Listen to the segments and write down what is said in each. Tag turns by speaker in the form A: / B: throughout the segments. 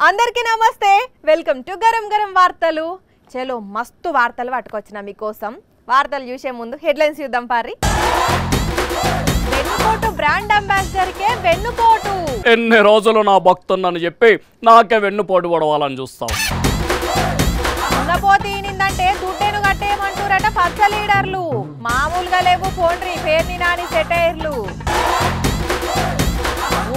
A: అందరికీ నమస్తే welcome to garam garam వార్తలు చలో మస్తు వార్తలు పట్టుకొచ్చినా మీకోసం వార్తలు చూసే ముందు హెడ్లైన్స్ చూద్దాం పారి వెన్నుపోటు బ్రాండ్ అంబాసిడర్ కే వెన్నుపోటు
B: ఎన్ని రోజులు నా భక్తున్నని చెప్పి నాకే వెన్నుపోటు పడవాలని చూస్తాం
A: ఉన్నపోతీనిందంటే దుడ్డేను కట్టేయమంటారట పచ్చ లీడర్లు మామూలుగా లేవు పోండ్రి పేర్ని నాని సెటైర్లు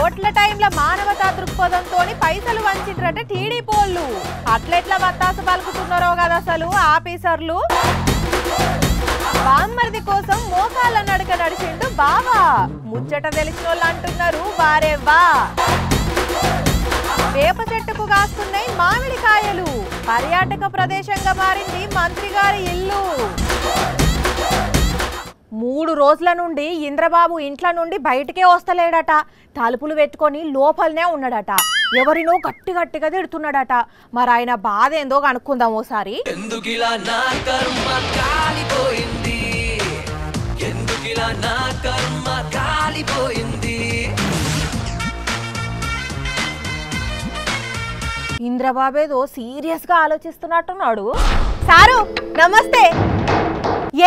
A: ఓట్ల టైంలో మానవతా దృక్పథంతో పైసలు వంచిట్రట టీడీపోళ్ళు అట్లెట్లా వత్తాసు పలుకుతున్నారో కదా అసలు ఆఫీసర్లు బామ్మర్ది కోసం మోకాళ్ళ నడక నడిచిండు బావా ముచ్చట తెలిసిన వాళ్ళు అంటున్నారు వారేవ్వా వేప చెట్టుకు కాస్తున్నాయి మామిడికాయలు పర్యాటక ప్రదేశంగా మారింది మంత్రి గారి ఇల్లు 3 రోజుల నుండి ఇంద్రబాబు ఇంట్ల నుండి బయటికే వస్తలేడట తలుపులు పెట్టుకొని లోపలనే ఉన్నాడట ఎవరినో గట్టిగా తిడుతున్నాడట మరి ఆయన బాధ ఏందో కనుక్కుందాం ఓసారి ఇంద్రబాబు ఏదో సీరియస్ గా ఆలోచిస్తున్నట్టున్నాడు సారు నమస్తే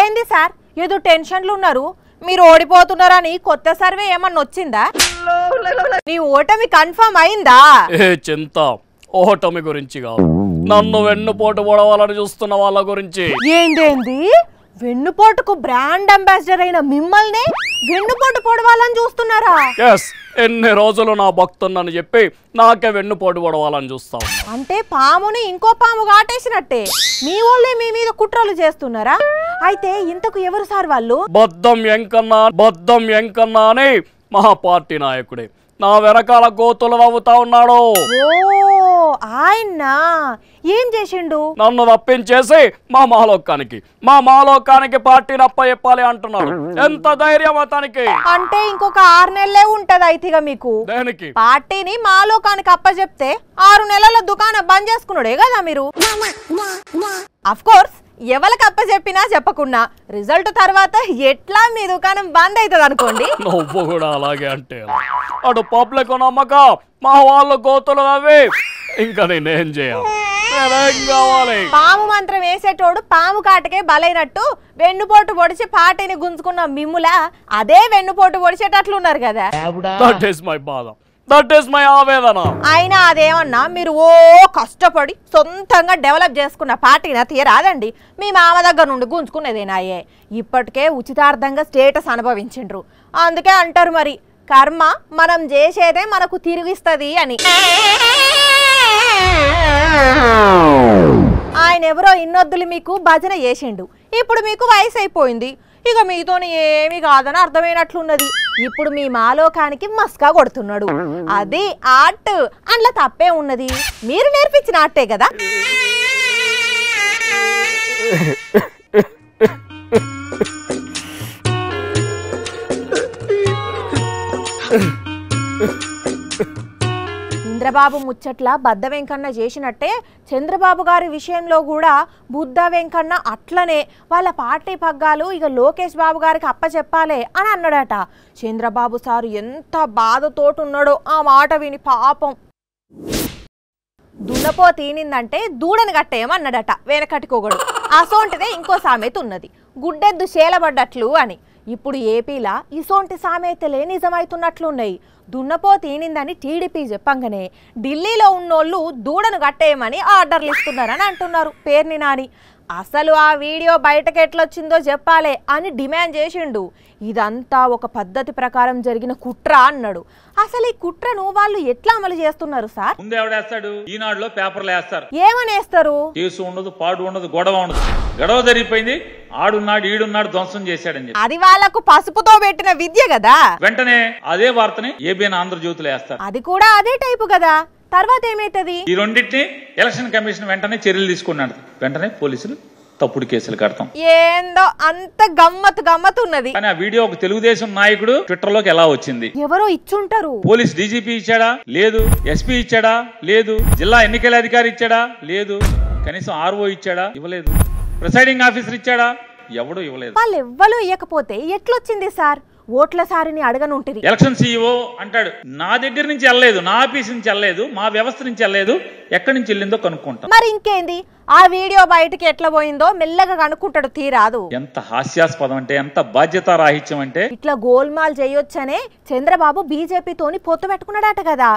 A: ఏంది సార్ ఏదో టెన్షన్లు ఉన్నారు మీరు ఓడిపోతున్నారని కొత్త సర్వే ఏమన్నా వచ్చిందా నీ ఓటమి కన్ఫర్మ్ అయిందా
B: ఏ చింత ఓటమి గురించి కాదు నన్ను వెన్నుపోటు పొడవాలని చూస్తున్న వాళ్ళ గురించి
A: ఏందేంది వెన్నుపోటుకు బ్రాండ్ అంబాసిడర్ అయిన మిమ్మల్ని వెన్నుపోటు పొడవాలని చూస్తున్నారా
B: ఎస్ ఎన్ని రోజులు నా భక్తున్నని చెప్పి నాకే వెన్నుపోటు పొడవాలని చూస్తాం
A: అంటే పాముని ఇంకో పాము కాటేసినట్టే మీ వాళ్ళే మీ మీద కుట్రలు చేస్తున్నారా అయితే ఇంతకు ఎవరు సార్ వాళ్ళు
B: బద్దం ఎంకన్నా అని మా పార్టీ నాయకుడే నా వెనకాల గోతులు నవ్వుతా ఉన్నాడు
A: ఓ ఆయన ఏం చేసిండు
B: నన్ను తప్పించేసి మా మాలోకానికి పార్టీని అప్పచెప్పాలి అంటున్నాడు ఎంత ధైర్యం అతనికి
A: అంటే ఇంకొక 6 నెలలే ఉంటది అయితే మీకు
B: దేనికి
A: పార్టీని మాలోకానికి అప్పచెప్తే 6 నెలల దుకాణం బంద్ చేసుకున్నాడే కదా మీరు అఫ్ కోర్స్ ఎవరికి అప్పచెప్పినా చెప్పకుండా రిజల్ట్ తర్వాత ఎట్లా మీ దుకాణం బంద్ అవుతుంది అనుకోండి
B: నువ్వు కూడా అలాగే అంటే అటు పబ్లిక్ నమ్మక మా వాళ్ళు గోతులు అవి ఇంకా నేనేం చేయాలి
A: పాము మంత్రం వేసేటోడు పాము కాటకే బలైనట్టు వెన్నుపోటు పొడిచి పార్టీని గుంజుకున్న మిమ్ముల అదే వెన్నుపోటు పొడిచేటట్లున్నారు కదా
B: దట్ ఈస్ మై ఆవేదన
A: అయినా అదేమన్నా మీరు ఓ కష్టపడి సొంతంగా డెవలప్ చేసుకున్న పార్టీనా తీరాదండి మీ మామ దగ్గర నుండి గుంజుకునేదేనాయే ఇప్పటికే ఉచితార్థంగా స్టేటస్ అనుభవించిండ్రు అందుకే అంటారు మరి కర్మ మనం చేసేదే మనకు తిరిగిస్తుంది అని ఆయన ఎవరో ఇన్నొద్దులు మీకు భజన చేసిండు ఇప్పుడు మీకు వయసు అయిపోయింది ఇక మీతోని ఏమీ కాదని అర్థమైనట్లున్నది ఇప్పుడు మీ మాలోకానికి మస్కా కొడుతున్నాడు అది ఆర్ట్ అందులో తప్పే ఉన్నది మీరు నేర్పించిన ఆర్టే కదా ఇంద్రబాబు ముచ్చట్ల బద్ద వెంకన్న చేసినట్టే చంద్రబాబు గారి విషయంలో కూడా బుద్ధ వెంకన్న అట్లనే వాళ్ళ పార్టీ పగ్గాలు ఇక లోకేష్ బాబు గారికి అప్పచెప్పాలే అని అన్నాడట చంద్రబాబు సారు ఎంత బాధతోటున్నాడో ఆ మాట విని పాపం దున్నపో తీనిందంటే దూడని కట్టేయమన్నాడట వెనకటికొగడు అసోంటిదే ఇంకో సామెత ఉన్నది గుడ్డెద్దు శేలబడ్డట్లు అని ఇప్పుడు ఏపీలా ఇసోంటి సామెతలే నిజమవుతున్నట్లున్నాయి దున్నపో తీనిందని టీడీపీ చెప్పంగానే ఢిల్లీలో ఉన్నోళ్ళు దూడను కట్టేయమని ఆర్డర్లు ఇస్తున్నారని అంటున్నారు పేర్ని నాని అసలు ఆ వీడియో బయటకు ఎట్లొచ్చిందో చెప్పాలే అని డిమాండ్ చేసిండు ఇదంతా ఒక పద్ధతి ప్రకారం జరిగిన కుట్ర అన్నాడు అసలు ఈ కుట్రను వాళ్ళు ఎట్లా అమలు చేస్తున్నారు సార్
C: ముందేస్తాడు ఈనాడులో పేపర్లు వేస్తారు
A: ఏమనేస్తారు
C: కేసు ఉండదు పాడు ఉండదు గొడవ ఉండదు గొడవ జరిగిపోయింది ఆడున్నాడు ఈడున్నాడు ధ్వంసం చేశాడని చెప్పి
A: అది వాళ్ళకు పసుపుతో పెట్టిన విద్య కదా
C: వెంటనే అదే వార్తని ఏబిఎన్ ఆంధ్రజ్యోతిలో వేస్తారు
A: అది కూడా అదే టైపు కదా తర్వాత ఏమైతది
C: ఈ రెండింటిని ఎలక్షన్ కమిషన్ వెంటనే చర్యలు తీసుకున్నాడు వెంటనే పోలీసులు తప్పుడు కేసులు కడతాం
A: ఏందో అంత గమ్మత్ ఉన్నది
C: కానీ ఆ వీడియో ఒక తెలుగుదేశం నాయకుడు ట్విట్టర్ లోకి ఎలా వచ్చింది
A: ఎవరో ఇచ్చుంటారు
C: పోలీస్ డీజీపీ ఇచ్చాడా లేదు ఎస్పీ ఇచ్చాడా లేదు జిల్లా ఎన్నికల అధికారి ఇచ్చాడా లేదు కనీసం ఆర్ఓ ఇచ్చాడా ఇవ్వలేదు ప్రిసైడింగ్ ఆఫీసర్ ఇచ్చాడా ఎవడు ఇవ్వలేదు
A: వాళ్ళు ఎవ్వరూ ఇవ్వకపోతే ఎట్లొచ్చింది సార్ ఓట్ల సారిని అడగనుంటిరి.
C: ఎలక్షన్ CEO అంటాడు, నా దగ్గర నుంచి వెళ్ళలేదు, నా ఆఫీస్ నుంచి వెళ్ళలేదు, మా వ్యవస్థ నుంచి వెళ్ళలేదు, ఎక్కడి నుంచి వెళ్ళిందో కనుక్కుంటాం.
A: మరి ఇంకేంది, ఆ వీడియో బయటికి ఎట్లా పోయిందో మెల్లగా కనుక్కుంటాడు తీరాదు.
C: ఎంత హాస్యాస్పదం అంటే, ఎంత బాధ్యత రాహిత్యం అంటే.
A: ఇట్లా గోల్మాల్ చేయొచ్చనే చంద్రబాబు బీజేపీతోని పొత్తు పెట్టుకున్నాడట కదా,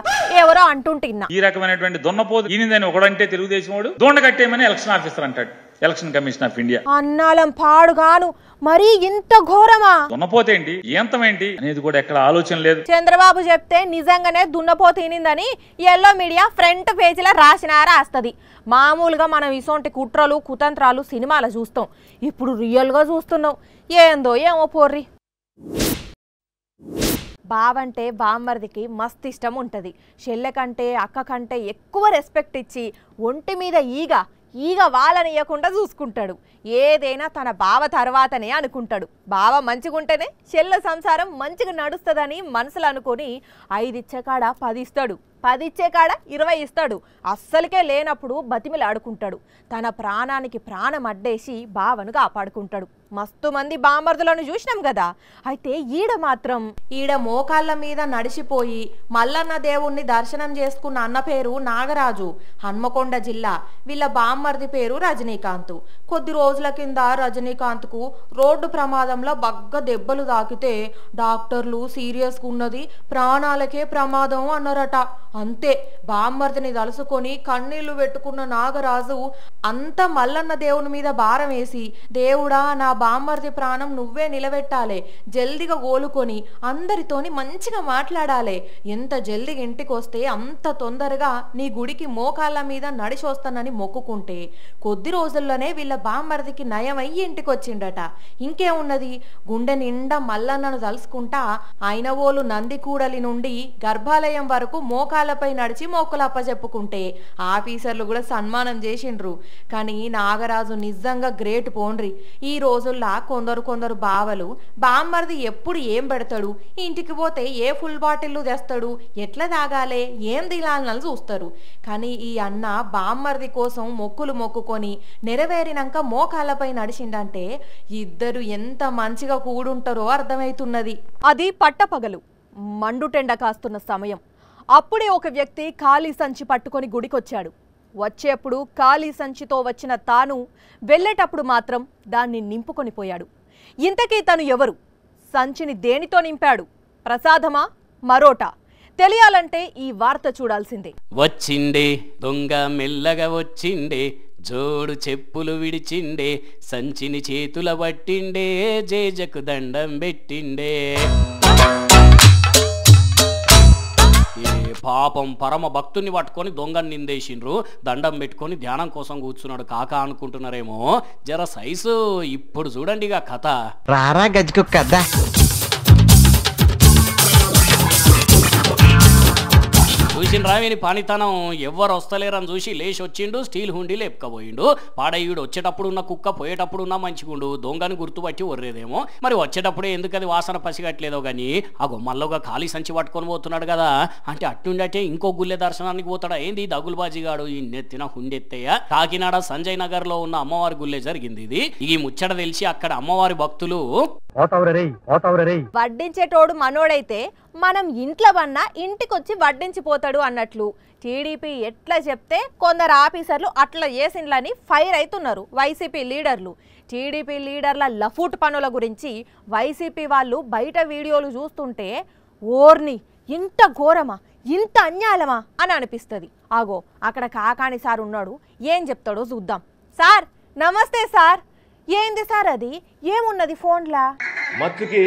A: ఎవరో అంటుంటిన్నా.
C: ఈ రకమైనటువంటి దున్నపోతు ఈయనదని ఒకడంటే తెలుగుదేశం వాడు దోండ కట్టేయమని ఎలక్షన్ ఆఫీసర్ అంటాడు, ఎలక్షన్ కమిషన్ ఆఫ్ ఇండియా.
A: అన్నాలం పాడుగాను, మరీ ఇంత ఘోరమా?
C: దున్నపోతేంటి ఏంతమేంటి అనేది కూడా ఎక్కడ ఆలోచన లేదు.
A: చంద్రబాబు చెప్తే నిజంగానే దున్నపోతీనిందని ఎల్లో మీడియా ఫ్రంట్ పేజీలో రాస్తది. మామూలుగా మనం ఇసోంటి కుట్రలు కుతంత్రాలు సినిమాలు చూస్తాం, ఇప్పుడు రియల్గా చూస్తున్నాం. ఏందో ఏమో పోర్రి. బావంటే బామ్మర్దికి మస్తు ఇష్టం ఉంటుంది. చెల్లె కంటే అక్క కంటే ఎక్కువ రెస్పెక్ట్ ఇచ్చి ఒంటి మీద ఈగ వాళ్ళనియకుండా చూసుకుంటాడు. ఏదైనా తన బావ తర్వాతనే అనుకుంటాడు. బావ మంచిగుంటేనే చెల్ల సంసారం మంచిగా నడుస్తుందని మనసులో అనుకొని 5 ఇచ్చే కాడ 10 ఇస్తాడు, 10 ఇచ్చే కాడ 20 ఇస్తాడు. అస్సలకే లేనప్పుడు బతిమిలు ఆడుకుంటాడు. తన ప్రాణానికి ప్రాణం అడ్డేసి బావను కాపాడుకుంటాడు. మస్తు మంది బామర్దులను చూసినాం కదా. అయితే ఈడ మోకాళ్ళ మీద నడిచిపోయి మల్లన్న దేవుణ్ణి దర్శనం చేసుకున్న అన్న పేరు నాగరాజు, హన్మకొండ జిల్లా. వీళ్ళ బామ్మర్ది పేరు రజనీకాంత్. కొద్ది రోజుల కింద రజనీకాంత్కు రోడ్డు ప్రమాదంలో బగ్గ దెబ్బలు తాకితే డాక్టర్లు సీరియస్గా ఉన్నది, ప్రాణాలకే ప్రమాదం అన్నారట. అంతే, బామ్మర్దిని తలుసుకొని కన్నీళ్లు పెట్టుకున్న నాగరాజు అంత మల్లన్న దేవుని మీద భారం వేసి, దేవుడా నా బామ్మర్ది ప్రాణం నువ్వే నిలబెట్టాలే, జల్దిగా కోలుకొని అందరితోని మంచిగా మాట్లాడాలే, ఎంత జల్దిగా ఇంటికి వస్తే అంత తొందరగా నీ గుడికి మోకాళ్ళ మీద నడిచి వస్తానని మొక్కుకుంటే కొద్ది రోజుల్లోనే వీళ్ళ బామ్మర్దికి నయమయ్యి ఇంటికి వచ్చిండట. ఇంకేమున్నది, గుండె నిండా మల్లన్నను తలుసుకుంటా అయినవోలు నందికూడలి నుండి గర్భాలయం వరకు మోకాళ్ళపై నడిచి మొక్కులప్ప చెప్పుకుంటే ఆఫీసర్లు కూడా సన్మానం చేసిండ్రు. కానీ నాగరాజు నిజంగా గ్రేట్ పోండ్రి. ఈ రోజుల్లో కొందరు బావలు బామ్మర్ది ఎప్పుడు ఏం పెడతాడు, ఇంటికి పోతే ఏ ఫుల్ బాటిల్లు తెస్తాడు, ఎట్లా తాగాలే, ఏం దిలాలని చూస్తారు. కానీ ఈ అన్న బామ్మర్ది కోసం మొక్కులు మొక్కుకొని నెరవేరినాక మోకాళ్ళపై నడిచిండంటే ఇద్దరు ఎంత మంచిగా కూడుంటారో అర్థమవుతున్నది. అది పట్టపగలు మండుటెండ కాస్తున్న సమయం. అప్పుడే ఒక వ్యక్తి ఖాళీ సంచి పట్టుకొని గుడికొచ్చాడు. వచ్చేప్పుడు ఖాళీ సంచితో వచ్చిన తాను వెళ్ళేటప్పుడు మాత్రం దాన్ని నింపుకొని పోయాడు. ఇంతకీ తను ఎవరు? సంచిని దేనితో నింపాడు? ప్రసాదమా మరోటా? తెలియాలంటే ఈ వార్త చూడాల్సిందే.
B: వచ్చిండే దొంగ మెల్లగా వచ్చిండే, జోడు చెప్పులు విడిచిండే, సంచిని చేతుల పట్టిండే, జేజకు దండం పెట్టిండే. పాపం పరమ భక్తుని పట్టుకొని దొంగని నిందేసిండ్రు, దండం పెట్టుకొని ధ్యానం కోసం కూర్చున్నాడు కాక అనుకుంటున్నారేమో. జర సైజు ఇప్పుడు చూడండి ఇక కథ.
D: రారా గజ్జుకుక్క.
B: చూసిండ్రా వీని పనితనం, ఎవ్వరు వస్తలేరని చూసి లేచి వచ్చిండు, స్టీల్ హుండీలు ఎప్పుకపోయిండు. పాడయ్యుడు వచ్చేటప్పుడు ఉన్న కుక్క పోయేటప్పుడు ఉన్న మంచిగుండు, దొంగని గుర్తుపట్టి వర్రేదేమో. మరి వచ్చేటప్పుడే ఎందుకది వాసన పసిగట్లేదో గానీ ఆ గొమ్మల్లోగా ఖాళీ సంచి పట్టుకొని పోతున్నాడు కదా. అంటే అట్టుండటే ఇంకో గుళ్ళె దర్శనానికి పోతాడా ఏంది దగులుబాజీగాడు? ఈ నెత్తిన హుండెత్తయ్య. కాకినాడ సంజయ్ నగర్ లో ఉన్న అమ్మవారి గుళ్ళే జరిగింది ఇది. ఈ ముచ్చట తెలిసి అక్కడ అమ్మవారి భక్తులు
A: వడ్డించేటోడు మనోడైతే మనం ఇంట్లో వన్నా ఇంటికొచ్చి వడ్డించిపోతాడు అన్నట్లు టీడీపీ ఎట్లా చెప్తే కొందరు ఆఫీసర్లు అట్లా చేసిండ్లని ఫైర్ అవుతున్నారు వైసీపీ లీడర్లు. టీడీపీ లీడర్ల లఫూట్ పనుల గురించి వైసీపీ వాళ్ళు బయట వీడియోలు చూస్తుంటే ఓర్ని ఇంత ఘోరమా, ఇంత అన్యాయమా అని అనిపిస్తుంది. ఆగో అక్కడ కాకాని సార్ ఉన్నాడు, ఏం చెప్తాడో చూద్దాం. సార్ నమస్తే సార్. ఏంది సార్ అది, ఏమున్నది ఫోన్లా?
E: మత్తుకి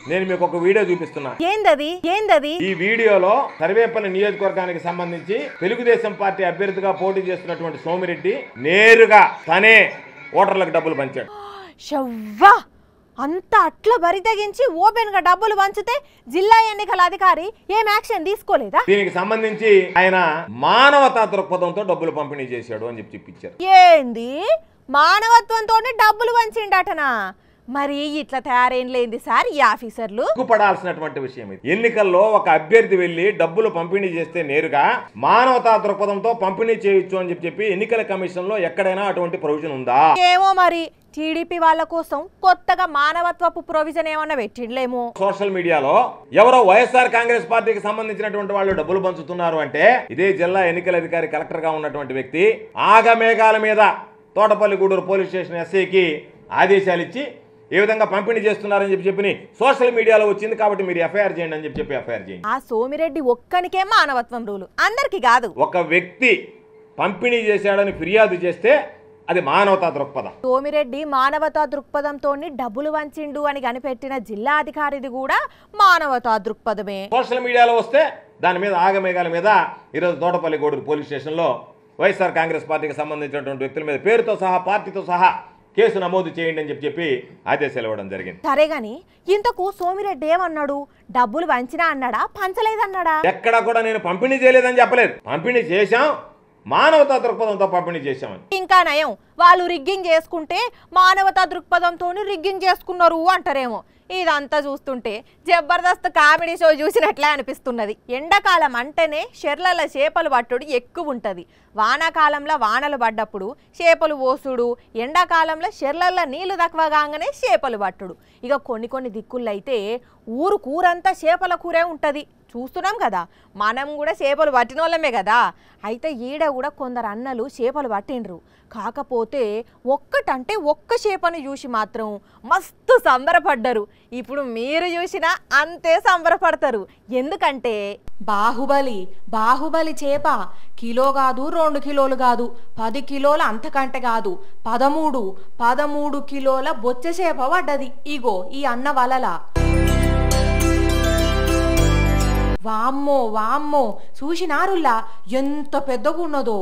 E: నేను మీకు ఒక వీడియో చూపిస్తున్నా.
A: ఏందది?
E: ఈ వీడియోలో సర్వేపల్లి నియోజకవర్గానికి సంబంధించి తెలుగుదేశం పార్టీ అభ్యర్థిగా పోటీ చేస్తున్నటువంటి సోమిరెడ్డి నేరుగా తనే ఓటర్లకు డబ్బులు పంచాడు.
A: షవ్వా, అంత అట్లా బరి తెగించి ఓపెన్ గా డబ్బులు పంచితే జిల్లా ఎన్నికల అధికారి ఏం యాక్షన్ తీసుకోలేదా?
E: దీనికి సంబంధించి ఆయన మానవతా దృక్పథంతో డబ్బులు పంపిణీ చేశాడు అని చెప్పించారు.
A: ఏంది మానవత్వంతో డబ్బులు పంచిండటనా? మరి ఇట్లా తయారేం లేంది సార్ ఈ ఆఫీసర్లు?
E: పడాల్సినటువంటి విషయం ఇది. ఎన్నికల్లో ఒక అభ్యర్థి వెళ్లి డబ్బులు పంపిణీ చేస్తే నేరుగా మానవతా దృక్పథంతో పంపిణీ చేయొచ్చు అని చెప్పి ఎన్నికల కమిషన్ లో ఎక్కడైనా అటువంటి ప్రొవిజన్ ఉందా?
A: ఏమో మరి టీడీపీ వాళ్ళ కోసం కొత్తగా మానవత్వపు ప్రొవిజన్ ఏమన్నా పెట్టిండ్లేమో.
E: సోషల్ మీడియాలో ఎవరో వైఎస్ఆర్ కాంగ్రెస్ పార్టీకి సంబంధించినటువంటి వాళ్ళు డబ్బులు పంచుతున్నారు అంటే ఇదే జిల్లా ఎన్నికల అధికారి కలెక్టర్ గా ఉన్నటువంటి వ్యక్తి ఆగమేఘాల మీద తోటపల్లి గూడూరు పోలీస్ స్టేషన్ ఎస్ఐకి ఆదేశాలు ఇచ్చి ఏ విధంగా పంపిణీ చేస్తున్నారని చెప్పి సోషల్ మీడియాలో వచ్చింది కాబట్టి మీరు ఎఫ్ఐఆర్ చేయండి అని చెప్పి ఎఫ్ఐఆర్ చేయండి.
A: ఆ సోమిరెడ్డి ఒక్కనికే మానవత్వం రూలు, అందరికి కాదు.
E: ఒక వ్యక్తి పంపిణీ చేశాడని ఫిర్యాదు చేస్తే అది మానవతా దృక్పథం.
A: సోమిరెడ్డి మానవతా దృక్పథంతో డబ్బులు వంచిండు అని కనిపెట్టిన జిల్లా అధికారిది కూడా మానవతా దృక్పథమే.
E: సోషల్ మీడియాలో వస్తే దాని మీద ఆగమేఘాల మీద ఈరోజు తోటపల్లి గూడూరు పోలీస్ స్టేషన్లో వైఎస్ఆర్ కాంగ్రెస్ పార్టీకి సంబంధించినటువంటి వ్యక్తుల మీద పేరుతో సహా పార్టీతో సహా కేసు నమోదు చేయండి అని చెప్పి ఆదేశాలు ఇవ్వడం జరిగింది.
A: సరే గాని ఇంతకు సోమిరెడ్డి ఏమన్నాడు? డబ్బులు వంచినా అన్నాడా, పంచలేదన్నాడా?
E: ఎక్కడా కూడా నేను పంపిణీ చేయలేదని చెప్పలేదు. పంపిణీ చేశాం, మానవతా దృక్పథంతో పంపిణీ చేశామని.
A: ఇంకా నయం, వాళ్ళు రిగ్గింగ్ చేసుకుంటే మానవతా దృక్పథంతో రిగ్గింగ్ చేసుకున్నారు అంటారేమో. ఇదంతా చూస్తుంటే జబర్దస్త్ కామెడీ షో చూసినట్లే అనిపిస్తున్నది. ఎండాకాలం అంటేనే షెర్లల చేపలు పట్టుడు ఎక్కువ ఉంటుంది. వానాకాలంలో వానలు పడ్డప్పుడు చేపలు పోసుడు, ఎండాకాలంలో షెర్లల్లో నీళ్లు తక్కువ కాగానే చేపలు పట్టుడు. ఇక కొన్ని దిక్కుల్లో అయితే ఊరు కూరంతా చేపల కూరే ఉంటుంది. చూస్తున్నాం కదా, మనం కూడా చేపలు పట్టిన వాళ్ళమే కదా. అయితే ఈడ కూడా కొందరు అన్నలు చేపలు పట్టిండ్రు. కాకపోతే ఒక్కటంటే ఒక్క చేపను చూసి మాత్రం మస్తు సంబరపడ్డారు. ఇప్పుడు మీరు చూసినా అంతే సంబరపడతారు. ఎందుకంటే బాహుబలి చేప కిలో కాదు, 2 కిలోలు కాదు, 10 కిలోల అంతకంటే కాదు, 13 కిలోల బొచ్చ చేప పడ్డది ఇగో ఈ అన్న వలల. వామ్మో చూసినారుల్లా ఎంత పెద్దగా ఉన్నదో.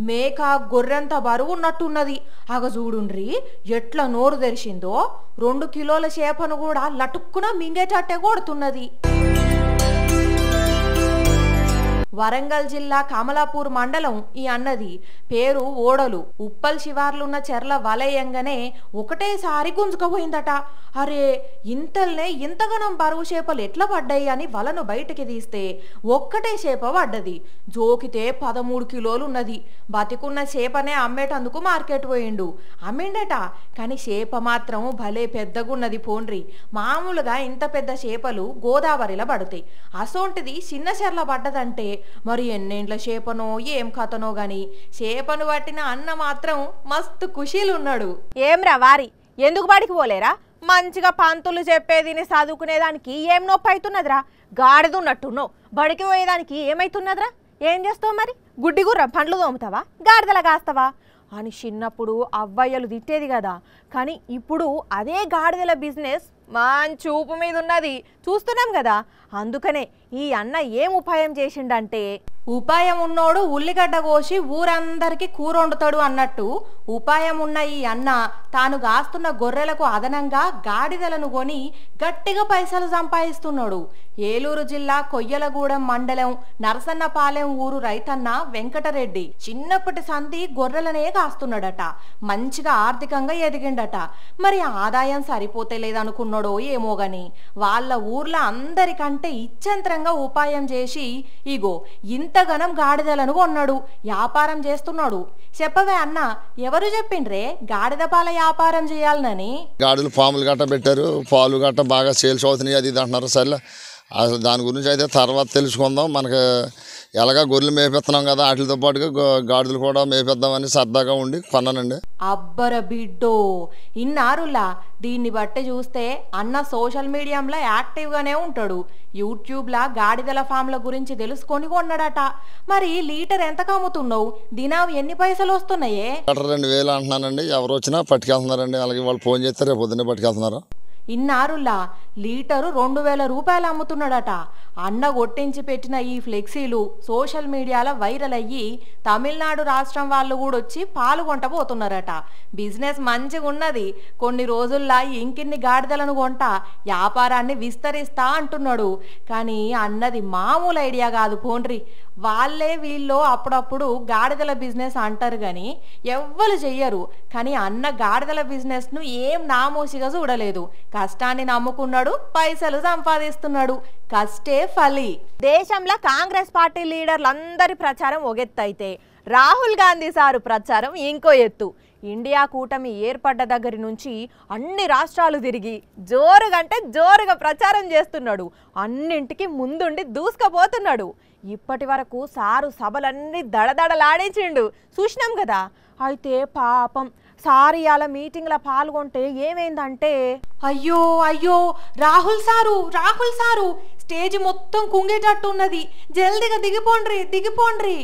A: మేక గొర్రెంత బరువు ఉన్నట్టున్నది. అగ చూడుండ్రి ఎట్లా నోరు తెరిచిందో. 2 కిలోల చేపను కూడా లటుక్కున మింగేటట్టే కొడుతున్నది. వరంగల్ జిల్లా కమలాపూర్ మండలం ఈ అన్నది. పేరు ఓడలు. ఉప్పల్ శివార్లున్న చెర్ల వలయంగానే ఒకటేసారి గుంజుకపోయిందట. అరే ఇంతల్నే ఇంతగనం బరువు చేపలు ఎట్లా పడ్డాయి అని వలను బయటికి తీస్తే ఒక్కటే చేప పడ్డది. జోకితే 13 కిలోలు ఉన్నది. బతికున్న చేపనే అమ్మేటందుకు మార్కెట్ పోయిండు. అమ్మిండట, కానీ చేప మాత్రం భలే పెద్దగున్నది. పోండ్రి, మామూలుగా ఇంత పెద్ద చేపలు గోదావరిలో పడతాయి. అసోంటిది చిన్న చెర్ల పడ్డదంటే మరి ఎన్నేండ్ల చేపనో ఏం కథనో గాని చేపను పట్టిన అన్న మాత్రం మస్తు ఖుషీలున్నాడు. ఏమ్రా వారి, ఎందుకు బడికి పోలేరా? మంచిగా పంతులు చెప్పేదిని చదువుకునేదానికి ఏం నొప్పి అవుతున్నదిరా? గాడిదున్నట్టున్నావు. బడికి పోయేదానికి ఏమైతున్నదిరా? ఏం చేస్తావు మరి? గుడ్డి గుర్ర పండ్లు తోముతావా, గాడిదల కాస్తావా అని చిన్నప్పుడు అవ్వయ్యలు తిట్టేది కదా. కానీ ఇప్పుడు అదే గాడిదల బిజినెస్ మంచి ఊపు మీద ఉన్నది, చూస్తున్నాం కదా. అందుకనే ఈ అన్న ఏం ఉపాయం చేసిండంటే, ఉపాయం ఉన్నోడు ఉల్లిగడ్డ కోసి ఊరందరికీ కూర వండుతాడు అన్నట్టు ఉపాయం ఉన్న ఈ అన్న తాను గాస్తున్న గొర్రెలకు అదనంగా గాడిదలను కొని గట్టిగా పైసలు సంపాదిస్తున్నాడు. ఏలూరు జిల్లా కొయ్యలగూడెం మండలం నరసన్నపాలెం ఊరు రైతన్న వెంకటరెడ్డి చిన్నప్పటి సంధి గొర్రెలనే కాస్తున్నాడట. మంచిగా ఆర్థికంగా ఎదిగిండట. మరి ఆదాయం సరిపోతే లేదనుకున్నాడో ఏమో గాని వాళ్ళ ఊర్లో అందరికంటే ఇచ్చంత్రంగా ఉపాయం చేసి ఇగో ఇంతగనం గాడిదలను కొన్నాడు, వ్యాపారం చేస్తున్నాడు. చెప్పవే అన్న, ఎవరు చెప్పిండ్రే గాడిద పాల వ్యాపారం చేయాలనని?
F: గాడిదలు పాములు గట్ట పెట్టారు, పాలు గట్ట బాగా సేల్స్ అవుతున్నాయి అది ఇది అంటున్నారు. సరే అసలు దాని గురించి అయితే తర్వాత తెలుసుకుందాం. మనకు ఎలాగా గొర్రెలు మేపేస్తున్నాం కదా, వాటితో పాటుగా గాడిదలు కూడా మేపేద్దామని సరదాగా ఉండి కొన్నానండి.
A: అబ్బర బిడ్డో, ఇన్నారులా. దీన్ని బట్టి చూస్తే అన్న సోషల్ మీడియాలో యాక్టివ్గానే ఉంటాడు. యూట్యూబ్లా గాడిదల ఫామ్ల గురించి తెలుసుకొని కొన్నాడట. మరి లీటర్ ఎంత కమ్ముతున్నావు? దినం ఎన్ని పైసలు వస్తున్నాయే?
F: 2000 అంటున్నానండి. ఎవరు వచ్చినా పట్టుకెళ్తున్నారండి. అలాగే వాళ్ళు ఫోన్ చేస్తే రేపు పొద్దున్నే పట్టుకెళ్తున్నారు.
A: ఇన్నారులా లీటరు 2000 రూపాయలు అమ్ముతున్నాడట. అన్న కొట్టించి పెట్టిన ఈ ఫ్లెక్సీలు సోషల్ మీడియాలో వైరల్ అయ్యి తమిళనాడు రాష్ట్రం వాళ్ళు కూడా వచ్చి పాల్గొంటపోతున్నారట. బిజినెస్ మంచిగా ఉన్నది. కొన్ని రోజుల్లో ఇంకిన్ని గాడిదలను కొంట వ్యాపారాన్ని విస్తరిస్తా అంటున్నాడు. కానీ అన్నది మామూలు ఐడియా కాదు పోండ్రి. వాళ్ళే వీళ్ళు అప్పుడప్పుడు గాడిదల బిజినెస్ అంటారు కానీ ఎవ్వరు చెయ్యరు. కానీ అన్న గాడిదల బిజినెస్ను ఏం నామోసిగా చూడలేదు. కష్టాన్ని నమ్ముకున్నాడు, పైసలు సంపాదిస్తున్నాడు. కష్టే ఫలి. దేశంలో కాంగ్రెస్ పార్టీ లీడర్లందరి ప్రచారం ఒగెత్తైతే రాహుల్ గాంధీ సారు ప్రచారం ఇంకో ఎత్తు. ఇండియా కూటమి ఏర్పడ్డ దగ్గర నుంచి అన్ని రాష్ట్రాలు తిరిగి జోరుగా ప్రచారం చేస్తున్నాడు. అన్నింటికి ముందుండి దూసుకుపోతున్నాడు. ఇప్పటి వరకు సారు సభలన్నీ దడదడలాడించిండు, చూసినాం కదా. అయితే పాపం సారు ఇవాళ మీటింగ్లో పాల్గొంటే ఏమైందంటే, అయ్యో రాహుల్ సారు స్టేజ్ మొత్తం కుంగేటట్టు ఉన్నది, జల్దిగా దిగిపోండ్రి.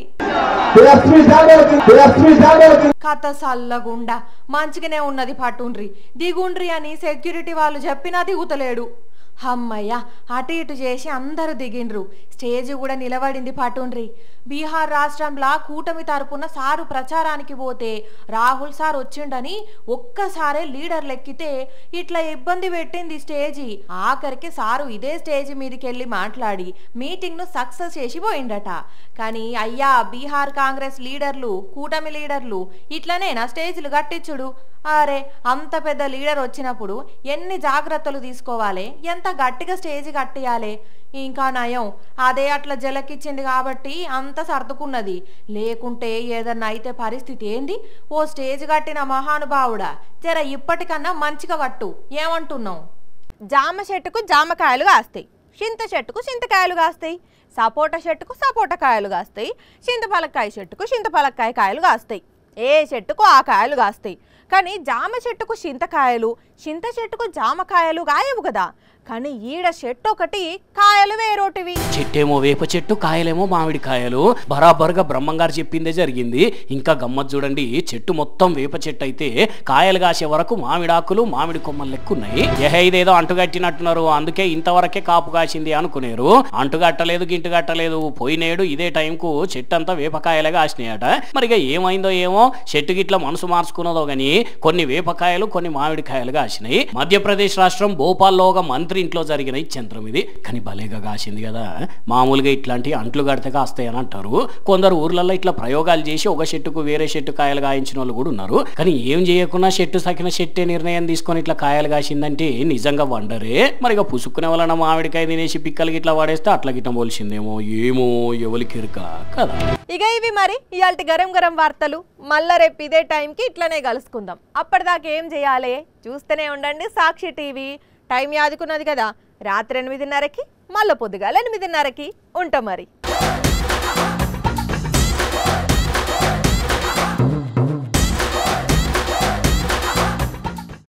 A: కథ సల్లగుండా మంచిగానే ఉన్నది, పట్టుండ్రి దిగుండ్రి అని సెక్యూరిటీ వాళ్ళు చెప్పినా దిగుతలేడు. అమ్మయ్య, అటు ఇటు చేసి అందరూ దిగిండ్రు. స్టేజ్ కూడా నిలబడింది, పట్టుండ్రి. బీహార్ రాష్ట్రంలో కూటమి తరపున సారు ప్రచారానికి పోతే రాహుల్ సార్ వచ్చిండని ఒక్కసారే లీడర్లు ఎక్కితే ఇట్లా ఇబ్బంది పెట్టింది స్టేజీ. ఆఖరికి సారు ఇదే స్టేజ్ మీదకి వెళ్ళి మాట్లాడి మీటింగ్ను సక్సెస్ చేసి పోయిండట. కానీ అయ్యా బీహార్ కాంగ్రెస్ లీడర్లు, కూటమి లీడర్లు ఇట్లనేనా స్టేజ్లు కట్టించుడు? అరే, అంత పెద్ద లీడర్ వచ్చినప్పుడు ఎన్ని జాగ్రత్తలు తీసుకోవాలి, ఎంత గట్టిగా స్టేజ్ కట్టియాలి. ఇంకా నయం అదే అట్లా జలకిచ్చింది కాబట్టి అంత సర్దుకున్నది. లేకుంటే ఏదన్నా అయితే పరిస్థితి ఏంది? ఓ స్టేజ్ కట్టిన మహానుభావుడా, జర ఇప్పటికన్నా మంచిగా కట్టు. ఏమంటున్నావు? జామ చెట్టుకు జామకాయలు కాస్తాయి, చింత చెట్టుకు చింతకాయలు కాస్తాయి, సపోటా చెట్టుకు సపోటా కాయలు కాస్తాయి, చింతపలక్కాయ చెట్టుకు చింతపలక్కాయ కాయలు కాస్తాయి. ఏ చెట్టుకు ఆ కాయలు కాస్తాయి. కానీ జామ చెట్టుకు చింతకాయలు, చింత చెట్టుకు జామకాయలు కాయవు కదా. కానీ ఈడ చెట్టు ఒకటి, కాయలు వేరోటివి.
B: చెట్టేమో వేప చెట్టు, కాయలేమో మామిడి కాయలు. బరాబర్గా బ్రహ్మంగారు చెప్పిందే జరిగింది. ఇంకా గమ్మత్ చూడండి, చెట్టు మొత్తం వేప చెట్టు అయితే కాయలు కాసే వరకు మామిడాకులు, మామిడి కొమ్మలు లెక్కున్నాయి. ఇదేదో అంటుగట్టినట్టున్నారు, అందుకే ఇంతవరకే కాపు కాసింది అనుకునేరు. అంటుగట్టలేదు, గింటుగట్టలేదు. పోయినేడు ఇదే టైంకు చెట్టు అంతా వేపకాయలుగా కాసినాయట. మరిగా ఏమైందో ఏమో, చెట్టు గిట్ల మనసు మార్చుకున్నదో గాని కొన్ని వేపకాయలు, కొన్ని మామిడికాయలు కాసినాయి. మధ్యప్రదేశ్ రాష్ట్రం భోపాల్లో ఒక మంత్రి ఇంట్లో జరిగిన చంద్రం ఇది. కానీ భలేగా కాసింది కదా. మామూలుగా ఇట్లాంటి అంట్లు కడితే కాస్తాయని అంటారు. కొందరు ఊర్లలో ఇట్లా ప్రయోగాలు చేసి ఒక చెట్టుకు వేరే చెట్టు కాయలు కాయించిన వాళ్ళు కూడా ఉన్నారు. కానీ ఏం చేయకుండా చెట్టు సకిన చెట్టే నిర్ణయం తీసుకొని ఇట్లా కాయలు కాసిందంటే నిజంగా వండరే. మరిగా పుసుక్కునే వలన మామిడికాయ తినేసి పిక్కలకి ఇట్లా వాడేస్తే అట్లా గిట్ట పోల్సిందేమో, ఏమో ఎవరికి ఇరుక కదా.
A: ఇక ఇవి మరి ఇయాల్టి గరం వార్తలు. మళ్ళా రేపు ఇదే టైంకి ఇట్లనే కలుసుకుందాం. అప్పటిదాకా ఏం చేయాలి? చూస్తూనే ఉండండి సాక్షి టీవీ. టైం యాదుకున్నది కదా, రాత్రి 8:30కి, మళ్ళీ పొద్దుగాల 8:30కి ఉంటాం మరి.